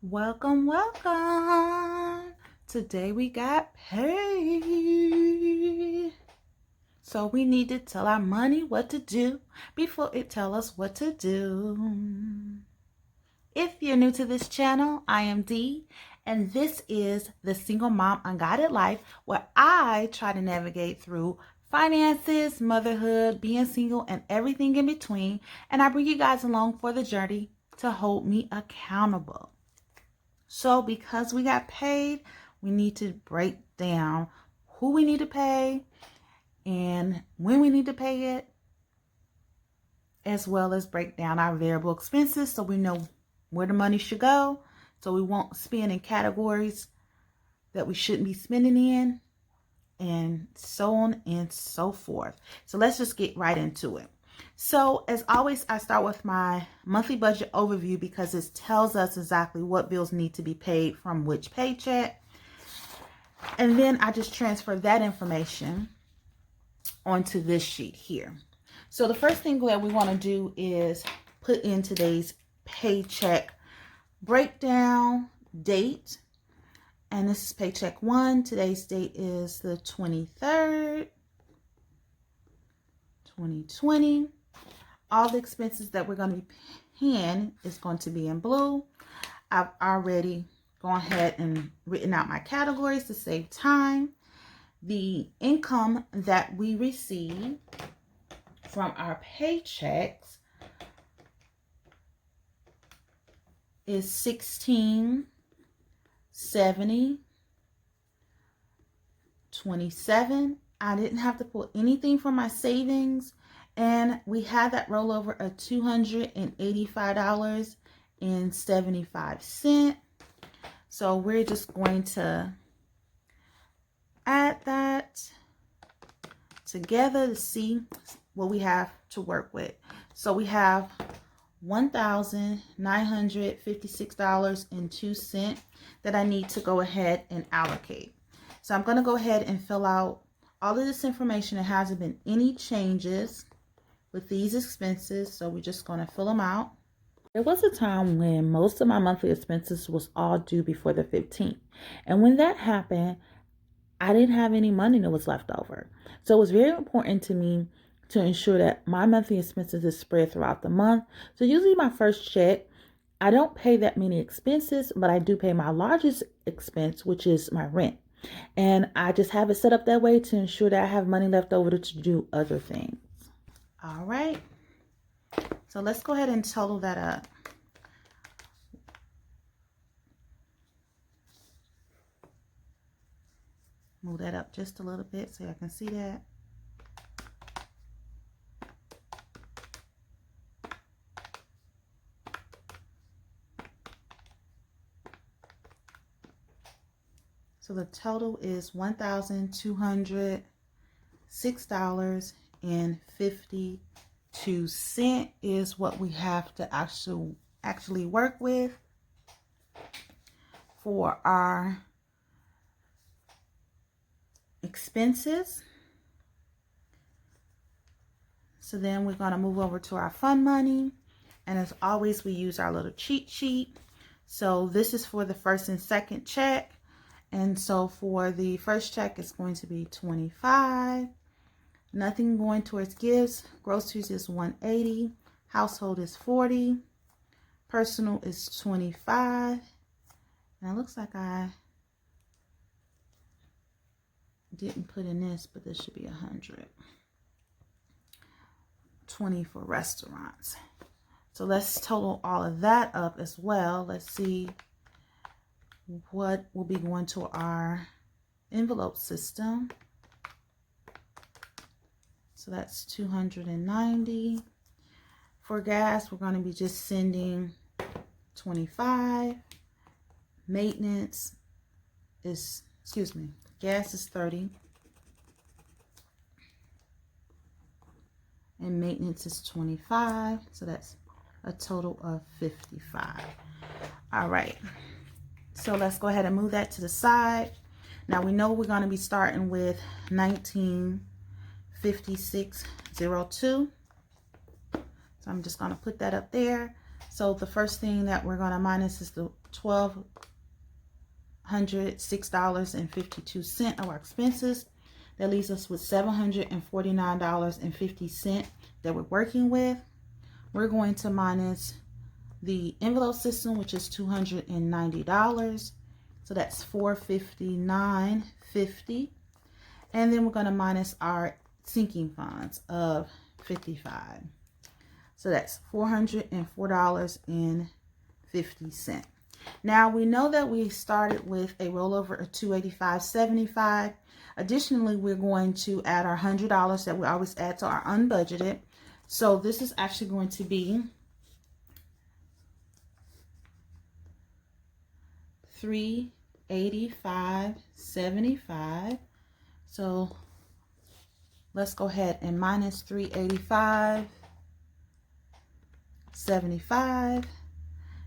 Welcome, welcome. Today we got paid. So we need to tell our money what to do before it tell us what to do. If you're new to this channel, I am Dee, and this is the Single Mom Unguided Life, where I try to navigate through finances, motherhood, being single, and everything in between. And I bring you guys along for the journey to hold me accountable. So because we got paid, we need to break down who we need to pay and when we need to pay it, as well as break down our variable expenses so we know where the money should go, so we won't spend in categories that we shouldn't be spending in, and so on and so forth. So let's just get right into it. So as always, I start with my monthly budget overview because it tells us exactly what bills need to be paid from which paycheck. And then I just transfer that information onto this sheet here. So the first thing that we want to do is put in today's paycheck breakdown date. And this is paycheck 1. Today's date is the 23rd, 2020. All the expenses that we're going to be paying is going to be in blue. I've already gone ahead and written out my categories to save time. The income that we receive from our paychecks is $16.70.27. I didn't have to pull anything from my savings, and we had that rollover of $285.75. So we're just going to add that together to see what we have to work with. So we have $1,956.02 that I need to go ahead and allocate. So I'm going to go ahead and fill out all of this information. There hasn't been any changes with these expenses, so we're just going to fill them out. There was a time when most of my monthly expenses was all due before the 15th. And when that happened, I didn't have any money that was left over. So it was very important to me to ensure that my monthly expenses is spread throughout the month. So usually my first check, I don't pay that many expenses, but I do pay my largest expense, which is my rent. And I just have it set up that way to ensure that I have money left over to do other things. All right. So let's go ahead and total that up. Move that up just a little bit so I can see that. So the total is $1,206.52 is what we have to actually work with for our expenses. So then we're going to move over to our fund money. And as always, we use our little cheat sheet. So this is for the first and second check. And so for the first check, it's going to be $25. Nothing going towards gifts. Groceries is $180. Household is $40. Personal is $25. And it looks like I didn't put in this, but this should be $100. $20 for restaurants. So let's total all of that up as well. Let's see what will be going to our envelope system. So that's $290. For gas, we're going to be just sending $25. Maintenance is, gas is $30. And maintenance is $25. So that's a total of $55. All right. So let's go ahead and move that to the side. Now we know we're going to be starting with 1956.02. So I'm just going to put that up there. So the first thing that we're going to minus is the $1,206.52 of our expenses. That leaves us with $749.50 that we're working with. We're going to minus the envelope system, which is $290. So that's $459.50. And then we're going to minus our sinking funds of $55. So that's $404.50. Now we know that we started with a rollover of $285.75. Additionally, we're going to add our $100 that we always add to our unbudgeted. So this is actually going to be $385.75. So let's go ahead and minus $385.75.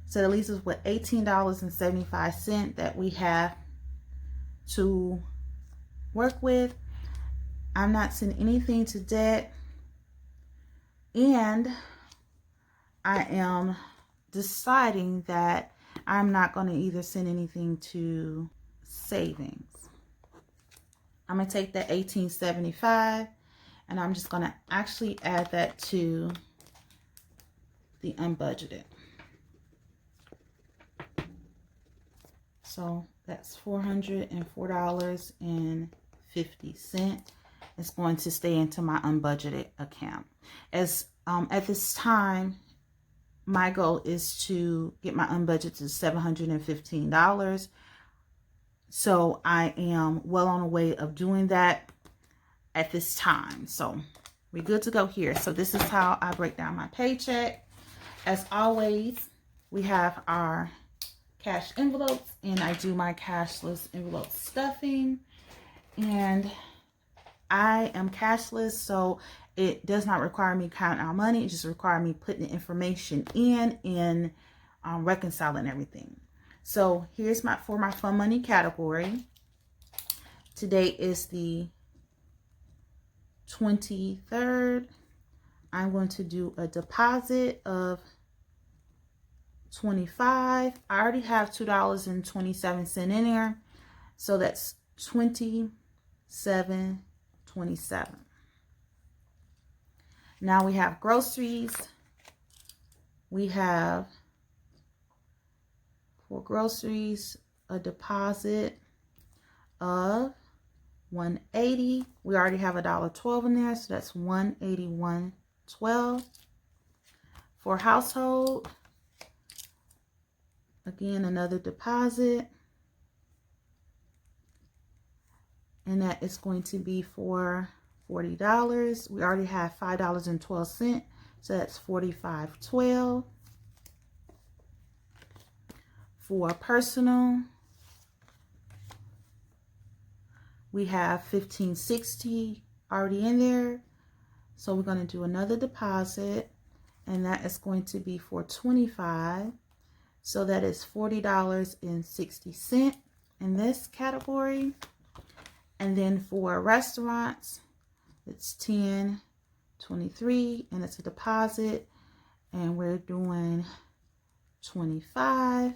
So that leaves us with $18.75 that we have to work with. I'm not sending anything to debt, and I am deciding that I'm not going to either send anything to savings. I'm going to take that $18.75 and I'm just going to actually add that to the unbudgeted. So that's $404.50. It's going to stay into my unbudgeted account. As at this time, my goal is to get my unbudgeted to $715. So I am well on the way of doing that at this time. So we're good to go here. So this is how I break down my paycheck. As always, we have our cash envelopes, and I do my cashless envelope stuffing. And I am cashless, so it does not require me counting our money. It just requires me putting the information in and reconciling everything. So here's my fun money category. Today is the 23rd. I'm going to do a deposit of $25. I already have $2.27 in there, so that's $27.27. Now we have groceries. We have for groceries a deposit of $180. We already have $1.12 in there, so that's $181.12. For household, again, another deposit, and that is going to be for $40. We already have $5.12, so that's $45.12. For personal, we have $15.60 already in there, so we're going to do another deposit, and that is going to be for $25. So that is $40.60 in this category. And then for restaurants, it's $10.23, and it's a deposit, and we're doing $25,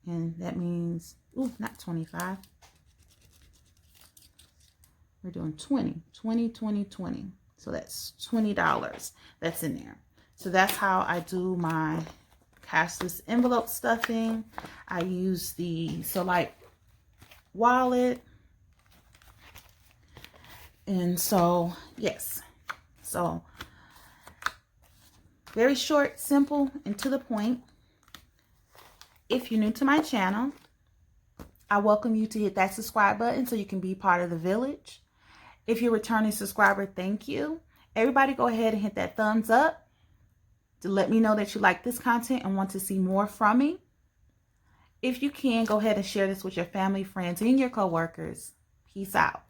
and that means, not 25. We're doing 20. So that's $20 that's in there. So that's how I do my cashless envelope stuffing. I use the Select wallet. And so, yes. So, very short, simple, and to the point. If you're new to my channel, I welcome you to hit that subscribe button so you can be part of the village. If you're a returning subscriber, thank you. Everybody go ahead and hit that thumbs up to let me know that you like this content and want to see more from me. If you can, go ahead and share this with your family, friends, and your coworkers. Peace out.